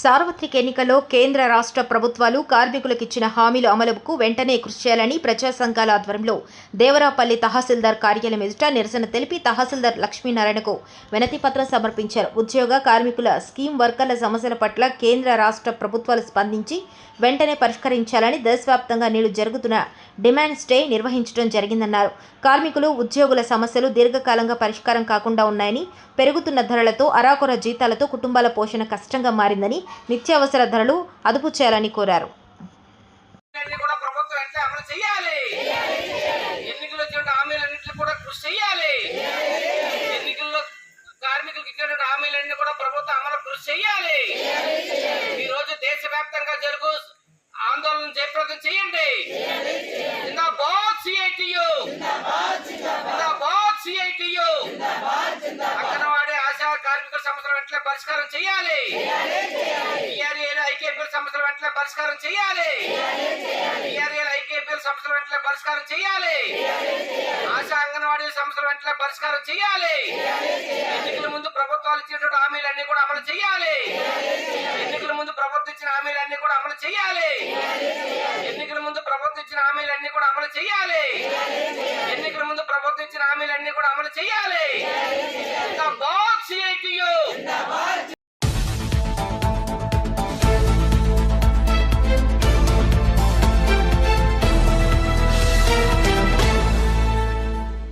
సార్వత్రిక ఎన్నికల్లో కేంద్ర రాష్ట్ర ప్రభుత్వాలు కార్మికులకు ఇచ్చిన హామీల అమలుకు వెంటనే కృషి చేయాలని ప్రజా సంఘాల ఆధ్వర్యంలో దేవరాపల్లి తహసీల్దార్ కార్యాలయం ఎదుట నిరసన తెలిపి తహసీల్దార్ లక్ష్మీనారాయణకు వినతి పత్రం సమర్పించారు. ఉద్యోగ కార్మికుల స్కీమ్ వర్కర్ల సమస్యల పట్ల కేంద్ర రాష్ట్ర ప్రభుత్వాలు స్పందించి వెంటనే పరిష్కరించాలని దేశవ్యాప్తంగా నేడు జరుగుతున్న డిమాండ్ స్టే నిర్వహించడం జరిగిందన్నారు. కార్మికులు ఉద్యోగుల సమస్యలు దీర్ఘకాలంగా పరిష్కారం కాకుండా ఉన్నాయని, పెరుగుతున్న ధరలతో అరాకొర జీతాలతో కుటుంబాల పోషణ కష్టంగా మారిందని, నిత్యావసర ధరలు అదుపు చేయాలని కోరారు. దేశవ్యాప్తంగా జరుగు ఆందోళన జయప్రదం చేయండి. జిందాబాద్ సిఐటియు, జిందాబాద్ సిఐటియు. అంగన్వాడీ ఆశా కార్మికుల సమస్యల వెంటనే పరిష్కారం చేయాలి. ఐకేపీల సమస్యల వెంటనే పరిష్కారం చేయాలి. ఐకేపీల సమస్యల వెంటనే పరిష్కారం చేయాలి. ఆశా అంగన్వాడీ సమస్యల వెంటనే పరిష్కారం చేయాలి. ఎన్నికల ముందు ప్రభుత్వాలు ఇచ్చినటువంటి హామీలన్నీ కూడా అమలు చేయాలి. ఎన్నికల ముందు ప్రభుత్వం ఇచ్చిన హామీలన్నీ కూడా అమలు చేయాలి. ఎన్నికల ముందు ప్రభుత్వం ఇచ్చిన హామీలన్నీ కూడా అమలు చేయాలి. ఎన్నికల ముందు ప్రభుత్వం ఇచ్చిన హామీలన్నీ కూడా అమలు చేయాలి.